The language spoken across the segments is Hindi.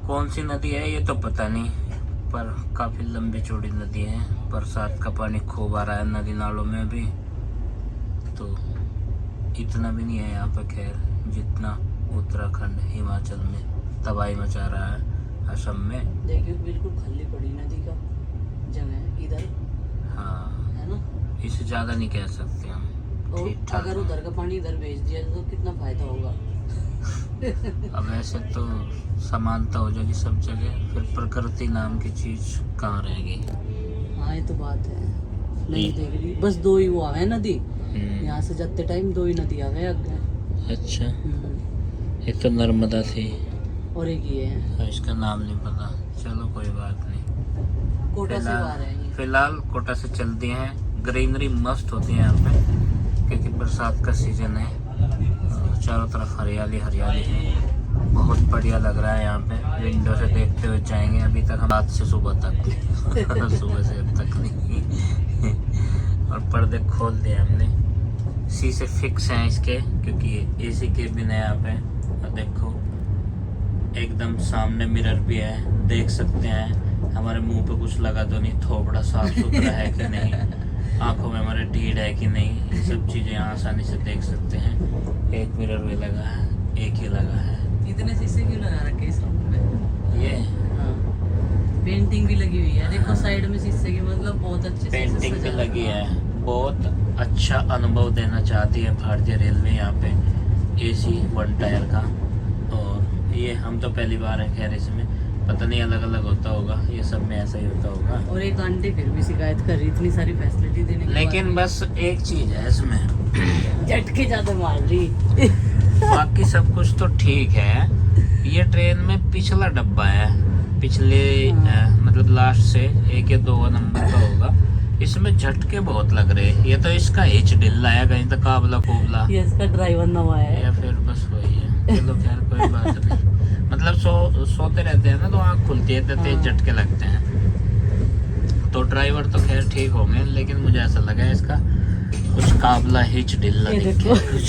कौन सी नदी है ये तो पता नहीं, पर काफ़ी लंबी चौड़ी नदी है। बरसात का पानी खूब आ रहा है नदी नालों में भी, तो इतना भी नहीं है यहाँ पे खैर जितना उत्तराखंड हिमाचल में तबाही मचा रहा है। असम में देखिए बिल्कुल खाली पड़ी नदी का जगह इधर। हाँ है ना, इससे ज़्यादा नहीं कह सकते हम। और ठीक ठाक अगर उधर का पानी इधर भेज दिया तो कितना फायदा होगा। अब ऐसे तो समानता हो जाएगी सब जगह, फिर प्रकृति नाम की चीज कहाँ रहेगी। हाँ ये तो बात है। नहीं देख रही बस दो ही वो आ गए नदी, यहाँ से जाते टाइम दो ही नदी आ गए आगे। अच्छा, एक तो नर्मदा थी और एक ये है, इसका नाम नहीं पता। चलो कोई बात नहीं। कोटा से आ रहे हैं। फिलहाल कोटा से चलती हैं। ग्रीनरी मस्त होती है यहाँ पे क्योंकि बरसात का सीजन है, चारों तरफ हरियाली हरियाली है। बहुत बढ़िया लग रहा है यहाँ पे। विंडो से देखते हुए जाएंगे। अभी तक हम रात से सुबह तक सुबह से अब तक नहीं और पर्दे खोल दिए हमने। शीशे फिक्स हैं इसके क्योंकि एसी के बिना यहाँ पे। और देखो एकदम सामने मिरर भी है, देख सकते हैं हमारे मुंह पे कुछ लगा तो नहीं, थोपड़ा साफ सुथरा है कि नहीं, आंखों में हमारे ढीढ़ है कि नहीं, ये सब चीज़ें आसानी से देख सकते हैं। एक मिरर भी लगा है, एक ही लगा है। इतने शीशे क्यों लगा रखे इस रूम में? ये पेंटिंग भी लगी हुई है, देखो साइड में शीशे की, मतलब बहुत अच्छे से पेंटिंग भी लगी है। बहुत अच्छा अनुभव देना चाहती है भारतीय रेलवे यहाँ पे एसी 1 टायर का। और ये हम तो पहली बार है खैर इसमें, पता नहीं अलग अलग होता होगा, ये सब में ऐसा ही होता होगा। और एक आंटी फिर भी शिकायत कर रही इतनी सारी फैसिलिटी देने के लेकिन बस एक चीज है इसमें, झटके ज्यादा मार रही। बाकी सब कुछ तो ठीक है। ये ट्रेन में पिछला डब्बा है, पिछले मतलब लास्ट से 1 या 2 नंबर का होगा। इसमें झटके बहुत लग रहे हैं। ये तो इसका हिच ढिल्ला है, कहीं तो काबला कोबला, ये इसका ड्राइवर नवा है या फिर बस वही है। चलो खैर कोई बात नहीं। मतलब सोते रहते हैं ना तो आँख खुलती है तो तेज झटके लगते हैं। तो ड्राइवर तो खैर ठीक होंगे, लेकिन मुझे ऐसा लगा इसका कुछ काबला हिच ढिल्ला दिखे कुछ।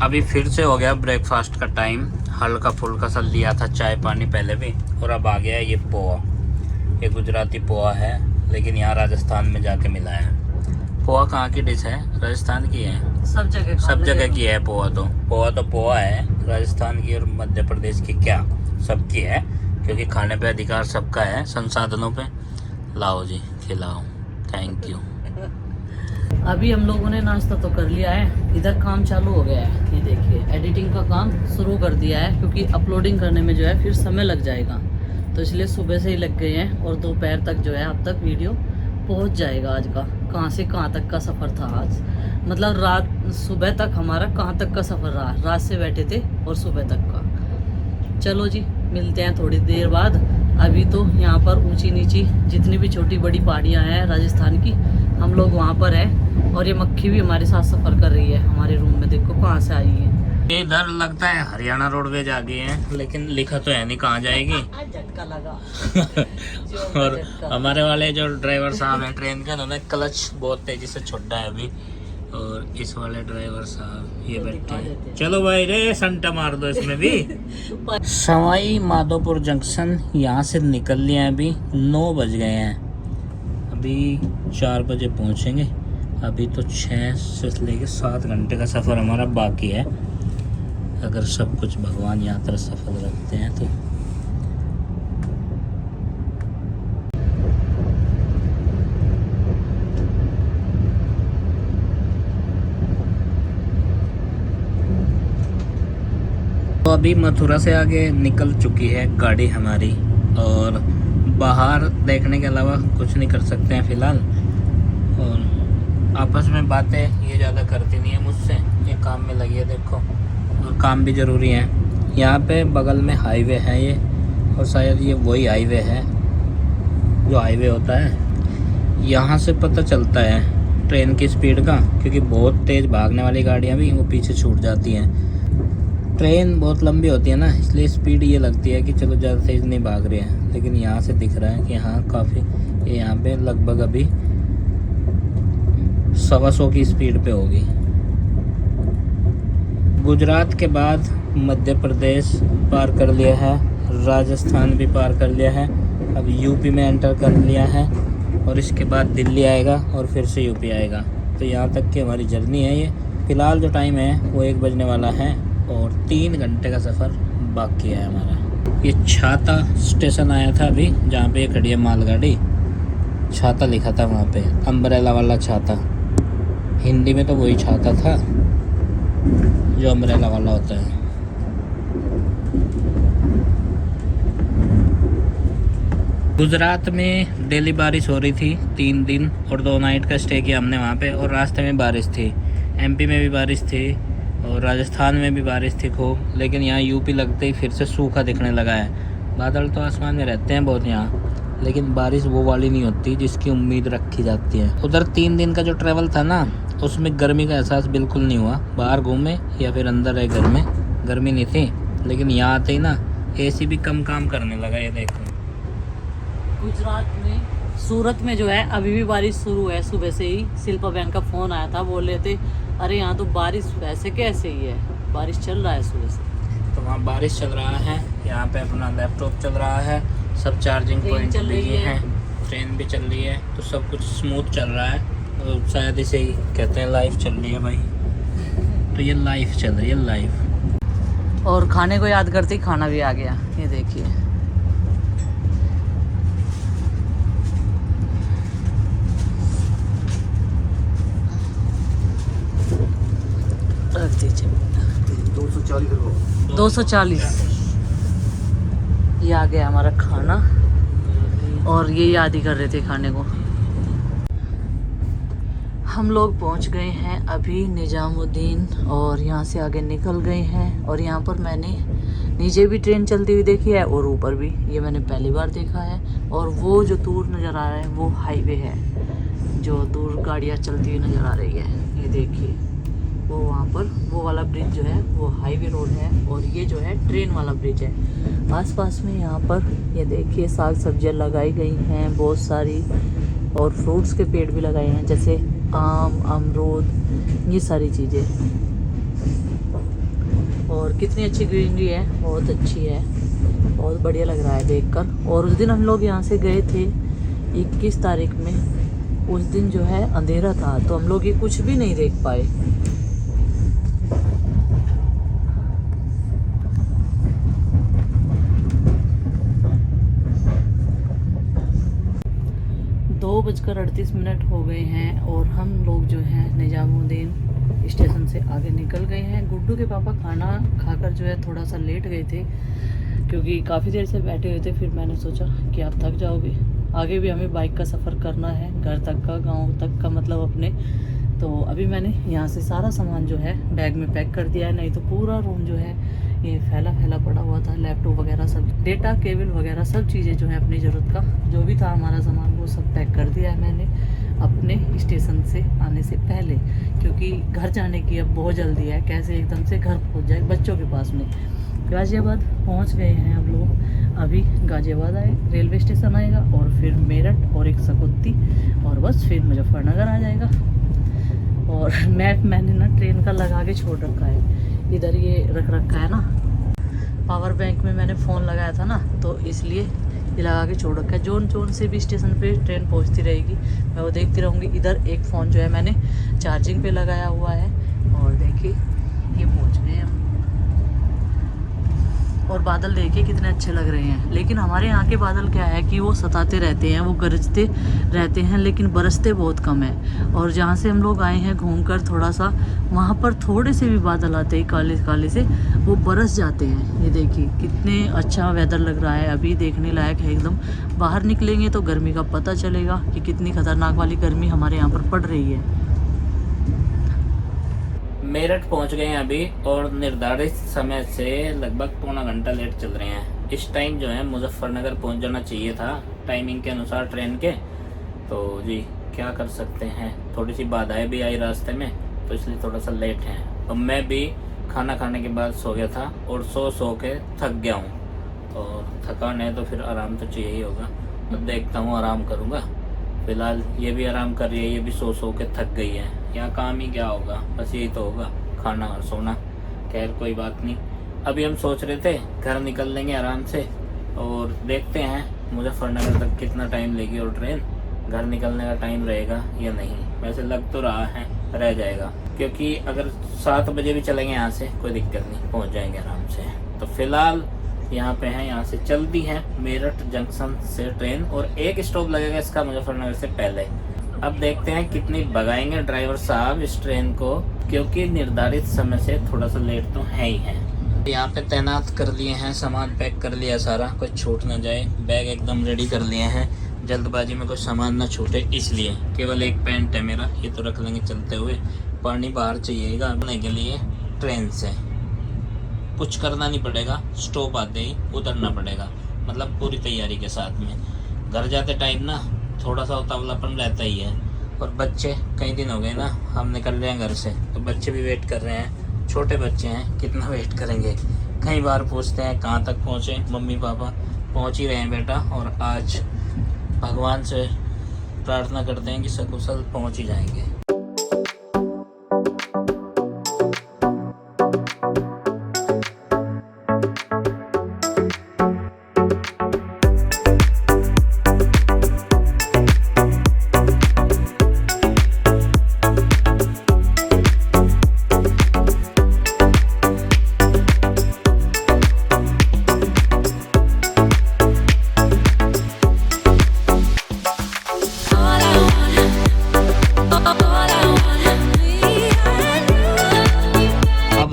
अभी फिर से हो गया ब्रेकफास्ट का टाइम। हल्का फुल्का सा लिया था चाय पानी पहले भी, और अब आ गया ये पोहा। ये गुजराती पोहा है, लेकिन यहाँ राजस्थान में जाके मिला है। पोहा कहाँ की डिश है? राजस्थान की है। सब जगह की है पोहा तो पोहा है। राजस्थान की और मध्य प्रदेश की क्या, सबकी है, क्योंकि खाने पे अधिकार सबका है, संसाधनों पे। लाओ जी खिलाओ, थैंक यू। अभी हम लोगों ने नाश्ता तो कर लिया है, इधर काम चालू हो गया है। ये देखिए एडिटिंग का काम शुरू कर दिया है, क्योंकि अपलोडिंग करने में जो है फिर समय लग जाएगा, तो इसलिए सुबह से ही लग गए हैं। और दोपहर तक जो है अब तक वीडियो पहुंच जाएगा। आज का कहाँ से कहाँ तक का सफ़र था आज, मतलब रात सुबह तक हमारा कहाँ तक का सफ़र रहा। रात से बैठे थे और सुबह तक का। चलो जी मिलते हैं थोड़ी देर बाद। अभी तो यहाँ पर ऊंची नीची जितनी भी छोटी बड़ी पहाड़ियाँ हैं राजस्थान की, हम लोग वहाँ पर हैं। और ये मक्खी भी हमारे साथ सफ़र कर रही है हमारे रूम में, देखो कहाँ से आई है। इधर लगता है हरियाणा रोडवेज आ गई है, लेकिन लिखा तो है नहीं कहाँ जाएगी। झटका लगा। और हमारे वाले जो ड्राइवर साहब हैं ट्रेन के, उन्होंने क्लच बहुत तेजी से छोड़ा है अभी। और इस वाले ड्राइवर साहब ये बैठे हैं। चलो भाई रे संटा मार दो इसमें भी। सवाई माधोपुर जंक्शन यहाँ से निकल लिया है। अभी 9 बज गए हैं, अभी 4 बजे पहुँचेंगे। अभी तो 6 से लेके 7 घंटे का सफ़र हमारा बाकी है, अगर सब कुछ भगवान यात्रा सफल रखते हैं तो। तो अभी मथुरा से आगे निकल चुकी है गाड़ी हमारी, और बाहर देखने के अलावा कुछ नहीं कर सकते हैं फ़िलहाल। और आपस में बातें ये ज़्यादा करती नहीं है मुझसे, ये काम में लगी है देखो, और काम भी ज़रूरी है। यहाँ पे बगल में हाईवे है ये, और शायद ये वही हाईवे है जो हाईवे होता है। यहाँ से पता चलता है ट्रेन की स्पीड का, क्योंकि बहुत तेज़ भागने वाली गाड़ियाँ भी वो पीछे छूट जाती हैं। ट्रेन बहुत लंबी होती है ना, इसलिए स्पीड ये लगती है कि चलो ज़्यादा तेज़ नहीं भाग रहे हैं, लेकिन यहाँ से दिख रहा है कि हाँ काफ़ी, यहाँ पे लगभग अभी 125 की स्पीड पे होगी। गुजरात के बाद मध्य प्रदेश पार कर लिया है, राजस्थान भी पार कर लिया है, अब यूपी में एंटर कर लिया है और इसके बाद दिल्ली आएगा और फिर से यूपी आएगा। तो यहाँ तक की हमारी जर्नी है ये। फ़िलहाल जो टाइम है वो 1 बजने वाला है और 3 घंटे का सफ़र बाकी है हमारा। ये छाता स्टेशन आया था अभी, जहाँ पे ये खड़ी है मालगाड़ी। छाता लिखा था वहाँ पे, अम्ब्रेला वाला छाता। हिंदी में तो वही छाता था जो अम्ब्रेला वाला होता है। गुजरात में डेली बारिश हो रही थी 3 दिन और 2 नाइट का स्टे किया हमने वहाँ पे, और रास्ते में बारिश थी। एमपी में भी बारिश थी और राजस्थान में भी बारिश थी खूब, लेकिन यहाँ यूपी लगते ही फिर से सूखा दिखने लगा है। बादल तो आसमान में रहते हैं बहुत यहाँ, लेकिन बारिश वो वाली नहीं होती जिसकी उम्मीद रखी जाती है। उधर 3 दिन का जो ट्रैवल था ना, उसमें गर्मी का एहसास बिल्कुल नहीं हुआ। बाहर घूमे या फिर अंदर रहे घर में, गर्मी नहीं थी। लेकिन यहाँ आते ही ना एसी भी कम काम करने लगा। ये देखो गुजरात में, सूरत में जो है अभी भी बारिश शुरू है सुबह से ही। शिल्पा बहन का फ़ोन आया था, बोल रहे थे अरे यहाँ तो बारिश वैसे कैसे ही है, बारिश चल रहा है सुबह से। तो वहाँ बारिश चल रहा है, यहाँ पे अपना लैपटॉप चल रहा है, सब चार्जिंग पॉइंट भी हैं, ट्रेन भी चल रही है, तो सब कुछ स्मूथ चल रहा है। तो शायद इसे ही कहते हैं लाइफ चल रही है भाई। तो ये लाइफ चल रही है, लाइफ। और खाने को याद करते ही खाना भी आ गया। ये देखिए रख दीजिए 240। ये आ गया हमारा खाना, और ये याद ही कर रहे थे खाने को। हम लोग पहुंच गए हैं अभी निजामुद्दीन, और यहाँ से आगे निकल गए हैं। और यहाँ पर मैंने नीचे भी ट्रेन चलती हुई देखी है और ऊपर भी, ये मैंने पहली बार देखा है। और वो जो दूर नज़र आ रहा है वो हाईवे है, जो दूर गाड़ियाँ चलती हुई नज़र आ रही है। ये देखिए वो वहाँ पर वो वाला ब्रिज जो है वो हाईवे रोड है, और ये जो है ट्रेन वाला ब्रिज है। आसपास में यहाँ पर ये देखिए साग सब्जियाँ लगाई गई हैं बहुत सारी, और फ्रूट्स के पेड़ भी लगाए हैं जैसे आम, अमरूद, ये सारी चीज़ें। और कितनी अच्छी ग्रीनरी है, बहुत अच्छी है, बहुत बढ़िया लग रहा है देखकर। और उस दिन हम लोग यहाँ से गए थे 21 तारीख में। उस दिन जो है अंधेरा था, तो हम लोग ये कुछ भी नहीं देख पाए। दो 2:38 हो गए हैं और हम लोग जो है निजामुद्दीन स्टेशन से आगे निकल गए हैं। गुड्डू के पापा खाना खाकर जो है थोड़ा सा लेट गए थे, क्योंकि काफ़ी देर से बैठे हुए थे। फिर मैंने सोचा कि आप थक जाओगे, आगे भी हमें बाइक का सफ़र करना है, घर तक का, गांव तक का, मतलब अपने। तो अभी मैंने यहाँ से सारा सामान जो है बैग में पैक कर दिया है, नहीं तो पूरा रूम जो है ये फैला फैला पड़ा हुआ था। लैपटॉप वगैरह सब, डेटा केबल वगैरह सब चीज़ें जो है अपनी ज़रूरत का जो भी था हमारा सामान, वो सब पैक कर दिया है मैंने अपने स्टेशन से आने से पहले, क्योंकि घर जाने की अब बहुत जल्दी है। कैसे एकदम से घर पहुँच जाए बच्चों के पास में। गाज़ियाबाद पहुँच गए हैं हम लोग। अभी गाज़ियाबाद आए, रेलवे स्टेशन आएगा, और फिर मेरठ और एक सकौती, और बस फिर मुजफ्फरनगर आ जाएगा। और मैप मैंने ना ट्रेन का लगा के छोड़ रखा है, इधर ये रख रखा है ना, पावर बैंक में मैंने फ़ोन लगाया था ना, तो इसलिए ये लगा के छोड़ रखा है। जोन जोन से भी स्टेशन पे ट्रेन पहुंचती रहेगी, मैं वो देखती रहूँगी। इधर एक फ़ोन जो है मैंने चार्जिंग पे लगाया हुआ है, और देखिए ये पहुंच गए हम। और बादल देखिए कितने अच्छे लग रहे हैं। लेकिन हमारे यहाँ के बादल क्या है कि वो सताते रहते हैं, वो गरजते रहते हैं, लेकिन बरसते बहुत कम है। और जहाँ से हम लोग आए हैं घूमकर थोड़ा सा, वहाँ पर थोड़े से भी बादल आते हैं काले काले से, वो बरस जाते हैं। ये देखिए कितने अच्छा वेदर लग रहा है, अभी देखने लायक है एकदम। बाहर निकलेंगे तो गर्मी का पता चलेगा कि कितनी खतरनाक वाली गर्मी हमारे यहाँ पर पड़ रही है। मेरठ पहुंच गए हैं अभी, और निर्धारित समय से लगभग पौना घंटा लेट चल रहे हैं। इस टाइम जो है मुजफ्फरनगर पहुंच जाना चाहिए था टाइमिंग के अनुसार ट्रेन के। तो जी क्या कर सकते हैं, थोड़ी सी बाधाएं भी आई रास्ते में, तो इसलिए थोड़ा सा लेट है। और मैं भी खाना खाने के बाद सो गया था, और सो के थक गया हूँ। और थकान है तो फिर आराम तो चाहिए ही होगा। अब देखता हूँ, आराम करूँगा। फिलहाल ये भी आराम कर रही है, ये भी सो के थक गई है। यहाँ काम ही क्या होगा, बस यही तो होगा, खाना और सोना। खैर कोई बात नहीं, अभी हम सोच रहे थे घर निकल लेंगे आराम से और देखते हैं मुजफ्फरनगर तक कितना टाइम लेगी और ट्रेन घर निकलने का टाइम रहेगा या नहीं। वैसे लग तो रहा है रह जाएगा, क्योंकि अगर 7 बजे भी चलेंगे यहाँ से कोई दिक्कत नहीं, पहुँच जाएंगे आराम से। तो फिलहाल यहाँ पे हैं, यहाँ से चलती है मेरठ जंक्शन से ट्रेन और एक स्टॉप लगेगा इसका मुजफ्फरनगर से पहले। अब देखते हैं कितनी भगाएंगे ड्राइवर साहब इस ट्रेन को, क्योंकि निर्धारित समय से थोड़ा सा लेट तो है ही है। यहाँ पे तैनात कर लिए हैं, सामान पैक कर लिया सारा, कुछ छूट ना जाए। बैग एकदम रेडी कर लिए हैं, जल्दबाजी में कुछ सामान ना छूटे इसलिए। केवल एक पैंट है मेरा, ये तो रख लेंगे चलते हुए। पानी बाहर चाहिएगा आने के लिए ट्रेन से, कुछ करना नहीं पड़ेगा, स्टॉप आते ही उतरना पड़ेगा, मतलब पूरी तैयारी के साथ में। घर जाते टाइम ना थोड़ा सा उतावलापन रहता ही है। और बच्चे कई दिन हो गए ना हम निकल रहे हैं घर से, तो बच्चे भी वेट कर रहे हैं। छोटे बच्चे हैं, कितना वेट करेंगे। कई बार पूछते हैं कहाँ तक पहुँचे, मम्मी पापा पहुँच ही रहे हैं बेटा। और आज भगवान से प्रार्थना करते हैं कि सकुशल पहुँच ही जाएंगे।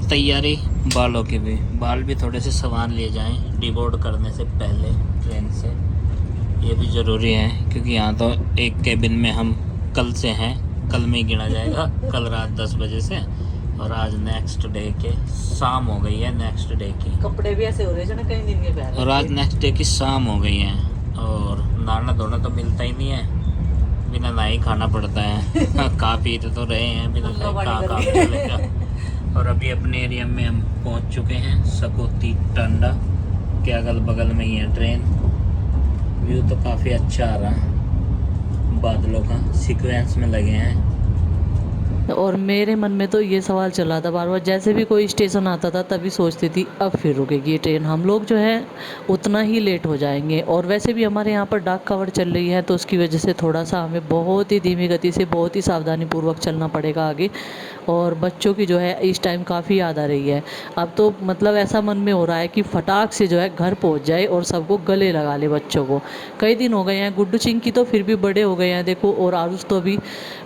तैयारी बालों की भी, बाल भी थोड़े से संवार लिए जाएं डिबोर्ड करने से पहले ट्रेन से। ये भी ज़रूरी है, क्योंकि यहाँ तो एक केबिन में हम कल से हैं, कल में ही गिना जाएगा। कल रात 10 बजे से, और आज नेक्स्ट डे के शाम हो गई है। नेक्स्ट डे की कपड़े भी ऐसे हो रहे हैं कई दिन के पहले, और आज नेक्स्ट डे की शाम हो गई है। और नहाना धोना तो मिलता ही नहीं है, बिना नहाए ही खाना पड़ता है। खा पी तो रहे हैं, बिना कहाँ चलेगा। और अभी अपने एरिया में हम पहुंच चुके हैं, सकौती टांडा के अगल बगल में ही है ट्रेन। व्यू तो काफ़ी अच्छा आ रहा है, बादलों का सीक्वेंस में लगे हैं। और मेरे मन में तो ये सवाल चला था बार बार, जैसे भी कोई स्टेशन आता था तभी सोचती थी अब फिर रुकेगी ये ट्रेन, हम लोग जो है उतना ही लेट हो जाएंगे। और वैसे भी हमारे यहाँ पर डाक खबर चल रही है, तो उसकी वजह से थोड़ा सा हमें बहुत ही धीमी गति से, बहुत ही सावधानी पूर्वक चलना पड़ेगा आगे। और बच्चों की जो है इस टाइम काफ़ी याद आ रही है। अब तो मतलब ऐसा मन में हो रहा है कि फटाक से जो है घर पहुँच जाए और सबको गले लगा ले बच्चों को। कई दिन हो गए हैं, गुड्डू चिंकी तो फिर भी बड़े हो गए हैं देखो, और आरुष तो अभी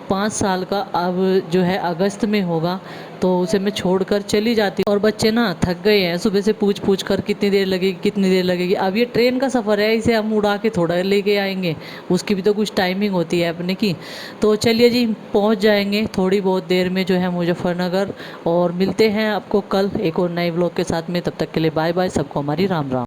5 साल का अब जो है अगस्त में होगा, तो उसे मैं छोड़कर चली जाती हूँ। और बच्चे ना थक गए हैं सुबह से पूछ पूछ कर कितनी देर लगेगी कितनी देर लगेगी। अब ये ट्रेन का सफ़र है, इसे हम उड़ा के थोड़ा लेके आएंगे, उसकी भी तो कुछ टाइमिंग होती है अपने की। तो चलिए जी, पहुँच जाएंगे थोड़ी बहुत देर में जो है मुजफ्फरनगर। और मिलते हैं आपको कल एक और नए व्लॉग के साथ में। तब तक के लिए बाय बाय, सबको हमारी राम राम।